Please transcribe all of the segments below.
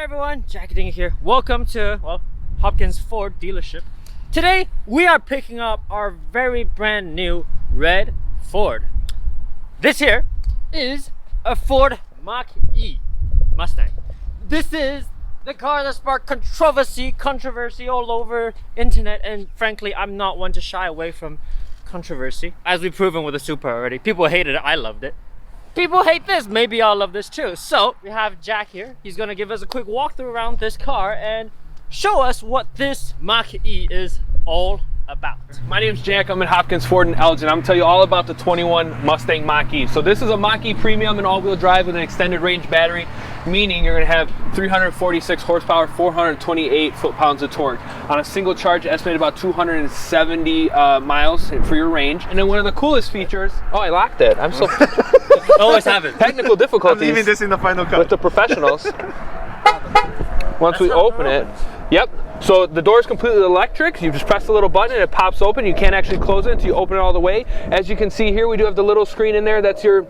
everyone, Jackie Dinger here. Welcome to, Hopkins Ford dealership. Today, we are picking up our very brand new red Ford. This here is a Ford Mach-E Mustang. This is the car that sparked controversy all over internet, and frankly, I'm not one to shy away from controversy. As we've proven with the Supra already. People hated it, I loved it. People hate this, maybe I'll love this too. So we have Jack here. He's gonna give us a quick walkthrough around this car and show us what this Mach-E is all about. My name's Jack, I'm at Hopkins Ford in Elgin. I'm gonna tell you all about the 21 Mustang Mach-E. So this is a Mach-E Premium and all-wheel drive with an extended range battery, meaning you're gonna have 346 horsepower, 428 foot-pounds of torque. On a single charge, estimated about 270 miles for your range. And then one of the coolest features, oh, I locked it. I'm so Always have it. technical difficulties. I'm leaving this in the final cut. With the professionals. Once we open it, yep. So the door is completely electric. You just press the little button and it pops open. You can't actually close it until you open it all the way. As you can see here, we do have the little screen in there. That's your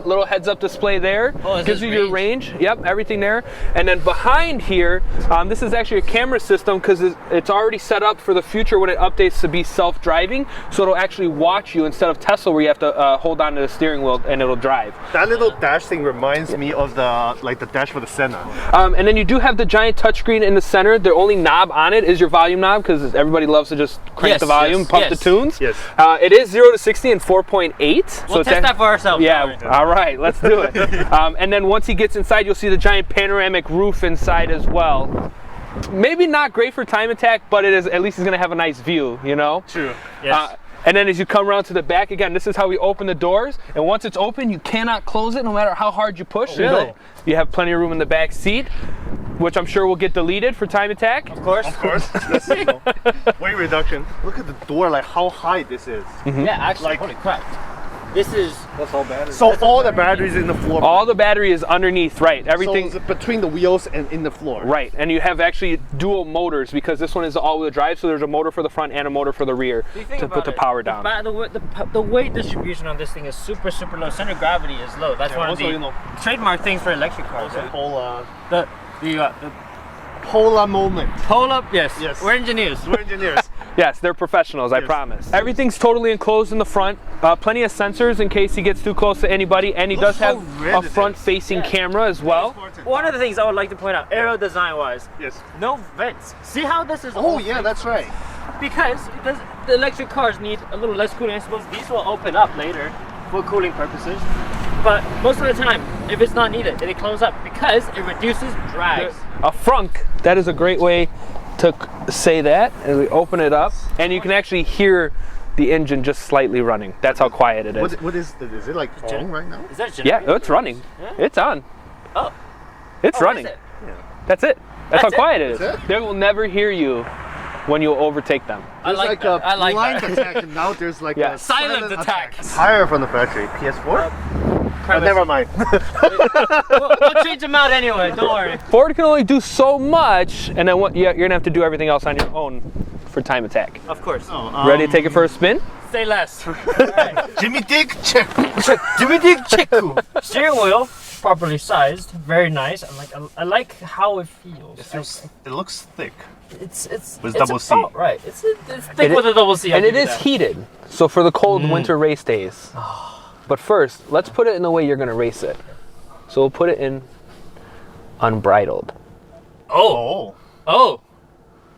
little heads-up display there. Oh, gives you your range. Yep, everything there. And then behind here, this is actually a camera system because it's already set up for the future when it updates to be self-driving. So it'll actually watch you instead of Tesla where you have to hold on to the steering wheel and it'll drive. That little dash thing reminds me of the dash for the Senna. And then you do have the giant touchscreen in the center. The only knob on it is your volume knob because everybody loves to just crank the volume, pump the tunes. Yes. It is 0 to 60 in 4.8. We'll test that for ourselves. Yeah. All right, let's do it. And then once he gets inside, you'll see the giant panoramic roof inside as well. Maybe not great for time attack, but it is at least it's gonna have a nice view, you know? True. Yes. And then as you come around to the back, again, this is how we open the doors. And once it's open, you cannot close it no matter how hard you push. Oh, really? You have plenty of room in the back seat, which I'm sure will get deleted for time attack. Of course. Of course. Yes. Weight reduction. Look at the door, like how high this is. Yeah, actually, Like- holy crap. This is... That's all batteries. So all the batteries in the floor. All the battery is underneath, right? Everything. So it's between the wheels and in the floor. Right, and you have actually dual motors because this one is all-wheel drive, so there's a motor for the front and a motor for the rear to put the power down. The weight distribution on this thing is super low. Center of gravity is low. That's one of the trademark things for electric cars. Also, The Polar moment. Pull-up, yes. We're We're engineers. engineers. Yes, they're professionals, I promise. Everything's totally enclosed in the front. Plenty of sensors in case he gets too close to anybody, and he does have a front-facing camera as well. One of the things I would like to point out, aero design-wise, Yes. no vents. See how this is? Oh yeah, that's right. Because the electric cars need a little less cooling. I suppose these will open up later for cooling purposes. But most of the time, if it's not needed, they close up because it reduces drags. A frunk, that is a great way to say that as we open it up, and you can actually hear the engine just slightly running. That's how quiet it is. What is it like on right now? Is that a Yeah, generator? it's running. Yeah? It's on. Oh. It's Oh, running. is it? That's it. That's how That's it? quiet it is. That's it? They will never hear you when you overtake them. I like a that. I like blind that. attack, and now there's like Yeah. a Silent attack. Tire from the factory. PS4. But never mind. We'll change them out anyway. Don't worry. Ford can only do so much, and then you're gonna have to do everything else on your own for time attack. Of course. Ready to take it for a spin? Say less. Jimmy Dick check. Jimmy Dick Chiku. Steering wheel properly sized, very nice. I like how it feels. It looks thick. It's With double C. about right. It's thick with a double C. And it is heated, so for the cold winter race days. But first, let's put it in the way you're gonna race it. So we'll put it in unbridled. Oh.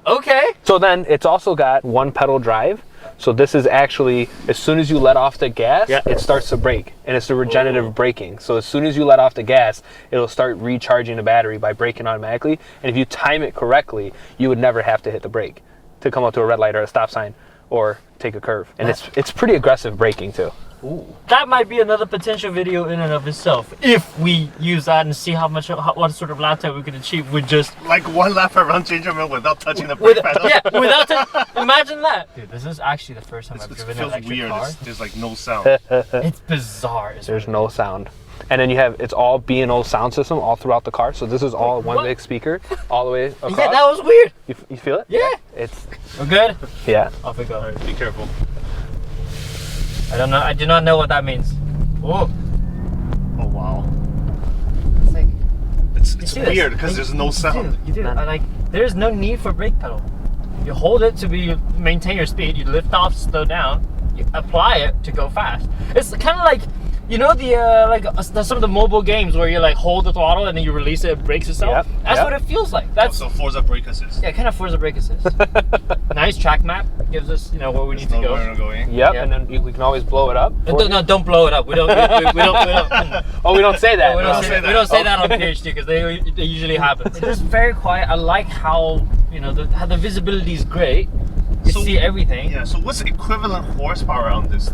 Okay. So then it's also got one pedal drive. So this is actually, as soon as you let off the gas, it starts to brake, and it's the regenerative braking. So as soon as you let off the gas, it'll start recharging the battery by braking automatically. And if you time it correctly, you would never have to hit the brake to come up to a red light or a stop sign or take a curve. And it's pretty aggressive braking too. Ooh. That might be another potential video in and of itself if we use that and see what sort of lap time we can achieve with just Like one lap around changeover without touching the brake pedal. imagine that. Dude, this is actually the first time I've It driven an feels electric weird. car. There's like no sound. It's bizarre. There's no sound. And then it's all B&O sound system all throughout the car. So this is all one big speaker all the way across. Yeah, that was weird. You feel it? Yeah. We're good? Yeah. Off we go. Alright, be careful. I don't know. I do not know what that means. Whoa. Oh wow. It's like It's see this. weird because there's no sound. You do. Like, there's no need for brake pedal. You hold it to maintain your speed. You lift off, slow down. You apply it to go fast. It's kind of like, you know, some of the mobile games where you like hold the throttle and then you release it, it brakes itself. Yep. That's what it feels like. That's Also, Forza brake assist. yeah, kind of Forza brake assist. Nice track map gives us, you know, where we need to Know go. where we're going. Yep, Yeah. and then we can always blow it up. No, don't blow it up. We don't. We don't. Oh, we don't say that. We don't say say, that. we don't say that on PhD because they usually happen. It's just very quiet. I like how, you know, how the visibility is great. You So- see everything. Yeah. So what's the equivalent horsepower on this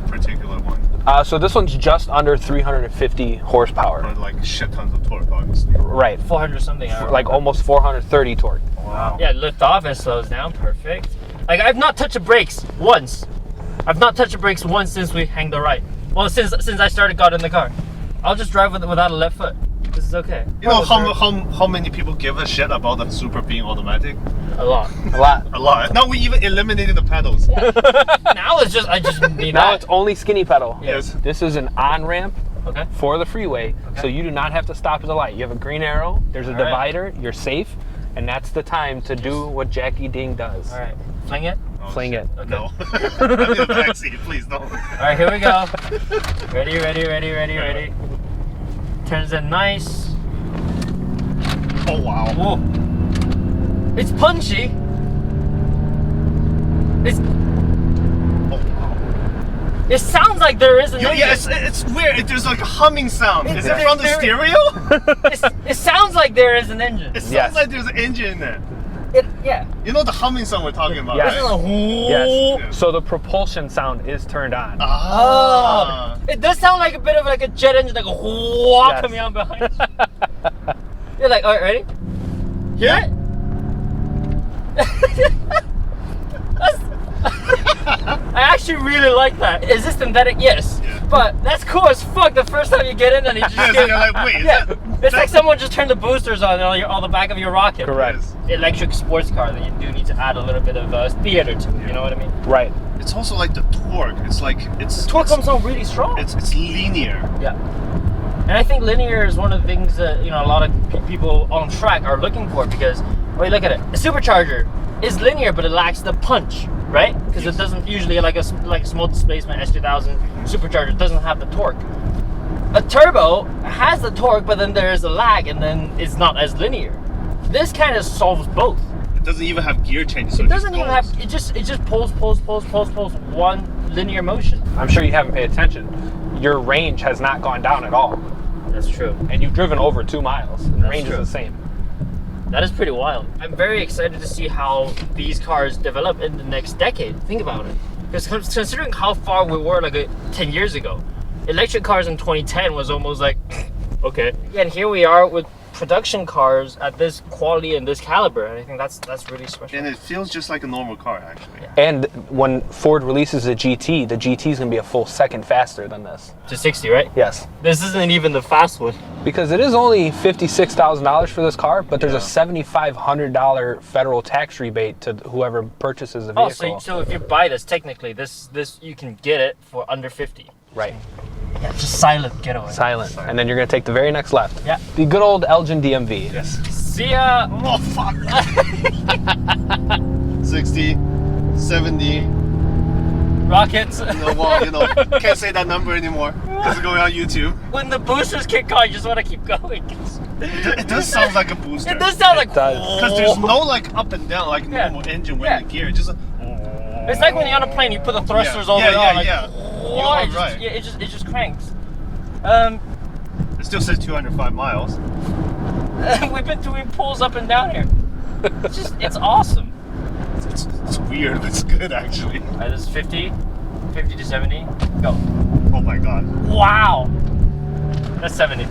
particular one? So this one's just under 350 horsepower. Or like shit tons of torque, obviously. Right. 400 something. Like almost 430 torque. Wow. Yeah, lift off and slows down. Perfect. Like, I've not touched the brakes once. I've not touched the brakes once since we hang the right. Well, since I got in the car. I'll just drive without a left foot. This is okay. You know how many people give a shit about the Super being automatic? A lot. A lot. A lot. Now we even eliminated the pedals. Now it's just, I just need Now that. it's only skinny pedal. Yes. This is an on-ramp Okay. for the freeway, so you do not have to stop at the light. You have a green arrow, there's a All right. divider, you're safe, and that's the time to do what Jackie Ding does. All right. Fling it. Oh, Fling shit. it. Okay. No. I'm in the backseat, please don't. All right, here we go. Ready. Turns in nice. Oh wow. Whoa. It's punchy. It Oh wow. sounds like there is an engine. Yeah, it's weird. There's like a humming sound. Is it It's from the very- stereo? It sounds like there is an engine. It sounds Yes. like there's an engine in there. Yeah. You know the humming sound we're talking about, Yes. This is right? a whoo. Yes. So the propulsion sound is turned on. Ah. It does sound like a bit of like a jet engine, like a whoo Yes. coming out behind you. You're like, all right, ready? Hear Yeah. it? I actually really like that. Is this synthetic? Yes. Yeah. But that's cool as fuck the first time you get in and you just Yes, get... you're like, wait, is yeah. that- It's like someone just turned the boosters on on the back of your rocket. Correct. Yes. Electric sports car that you do need to add a little bit of theater to it, you know what I mean? Right. It's also like the torque. It's like it's Torque it's, comes on really strong. it's linear. Yeah. And I think linear is one of the things that, you know, a lot of people on track are looking for because, well, look at it. A supercharger is linear, but it lacks the punch, right? Because Yes. it doesn't usually, like a small displacement S2000 supercharger doesn't have the torque. A turbo has the torque, but then there's a lag, and then it's not as linear. This kind of solves both. It doesn't even have gear changes. So It doesn't even goes. have. It just pulls one linear motion. I'm sure you haven't paid attention. Your range has not gone down at all. That's true. And you've driven over 2 miles. And the That's range true. is the same. That is pretty wild. I'm very excited to see how these cars develop in the next decade. Think about it. Because considering how far we were 10 years ago, electric cars in 2010 was almost like, okay. And here we are with production cars at this quality and this caliber. And I think that's really special. And it feels just like a normal car, actually. Yeah. And when Ford releases the GT is going to be a full second faster than this. To 60, right? Yes. This isn't even the fast one. Because it is only $56,000 for this car, but there's a $7,500 federal tax rebate to whoever purchases the Oh, vehicle. so if you buy this, technically, this you can get it for under 50. Right. Yeah, just silent getaway. Silent. And then you're going to take the very next left. Yeah. The good old Elgin DMV. Yes. See ya. Oh, fuck. 60, 70. Rockets. No, well, can't say that number anymore because it's going on YouTube. When the boosters kick on, you just want to keep going. It does sound like a booster. It does sound like. does. Because there's no like up and down like Yeah. normal engine with Yeah. the gear. It's just It's like when you're on a plane, you put the thrusters all the way on. Like, You are it just, right. yeah, it just cranks. It still says 205 miles. We've been doing pulls up and down here. It's awesome. It's weird, but it's good actually. Alright, this is 50 to 70. Go. Oh my god. Wow. That's 70.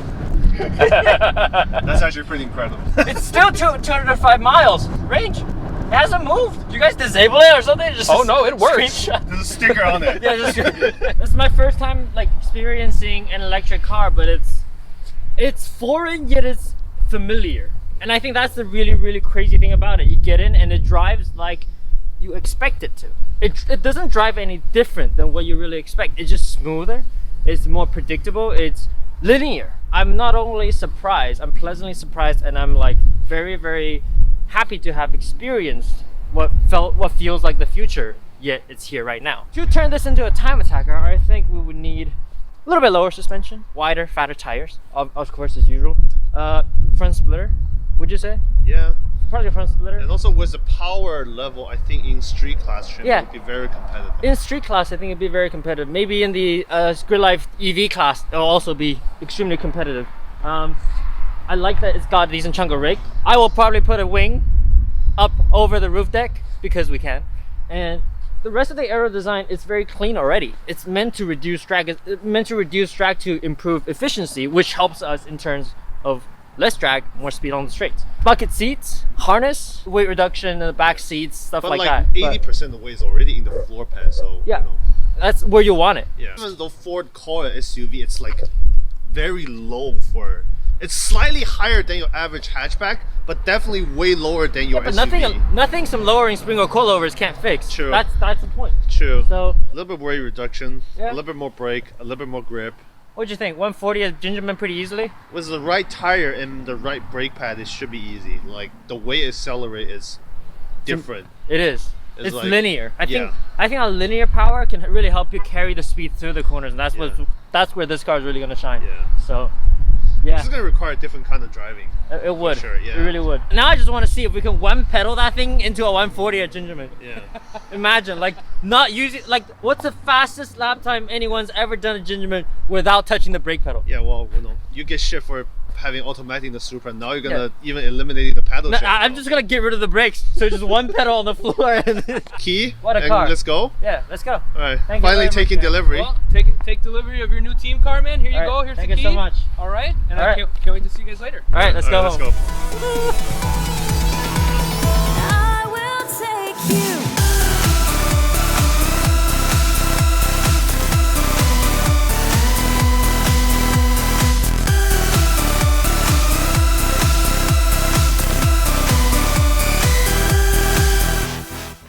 That's actually pretty incredible. It's still 205 miles range. It hasn't moved. Did you guys disable it or something? Just Oh, no, it works. screenshot. There's a sticker on it. Yeah, just this is my first time experiencing an electric car, but it's foreign yet it's familiar. And I think that's the really crazy thing about it. You get in and it drives like you expect it to. It doesn't drive any different than what you really expect. It's just smoother. It's more predictable. It's linear. I'm not only surprised, I'm pleasantly surprised, and I'm like very, very happy to have experienced what feels like the future, yet it's here right now. To turn this into a time attacker, I think we would need a little bit lower suspension, wider, fatter tires, of course, as usual. Front splitter, would you say? Yeah. Probably front splitter. And also with the power level, I think in street class trim it would be very competitive. In street class, I think it'd be very competitive. Maybe in the Grid Life EV class, it'll also be extremely competitive. I like that it's got a decent chunk of rig. I will probably put a wing up over the roof deck because we can. And the rest of the aero design is very clean already. It's meant to reduce drag. It's meant to reduce drag to improve efficiency, which helps us in terms of less drag, more speed on the straights. Bucket seats, harness, weight reduction in the back seats, stuff like that. But like 80% of the weight is already in the floor pan, so yeah, you know. That's where you want it. Yeah. Even though Ford call it SUV, it's like very low for. It's slightly higher than your average hatchback, but definitely way lower than your but SUV. nothing some lowering spring or coilovers can't fix. True. That's the point. True. So a little bit weight reduction, yeah. a little bit more brake, a little bit more grip. What'd you think? 140 as Gingerman pretty easily? With the right tire and the right brake pad, it should be easy. Like the way it accelerates is different. It is. It's like, linear. I yeah. think a linear power can really help you carry the speed through the corners, and that's where this car is really gonna shine. Yeah. So, yeah. This is gonna require a different kind of driving. It would. Sure, yeah. It really would. Now I just want to see if we can one pedal that thing into a 140 at Gingerman. Yeah. Imagine, like, not using, like, what's the fastest lap time anyone's ever done at Gingerman without touching the brake pedal? Yeah, well, you know, you get shit for having automatic in the Supra. Now you're gonna even eliminating the paddle No, shift. I'm just gonna get rid of the brakes, so just one pedal on the floor. And Key. What a and car. Let's go. Yeah, let's go. All right. Thank you Finally very much, taking man. delivery. Well, take delivery of your new team car, man. Here you All right, go. Here's thank the you key. so much. All right, and All I right. can't wait to see you guys later. All right, let's All go right, home. let's go.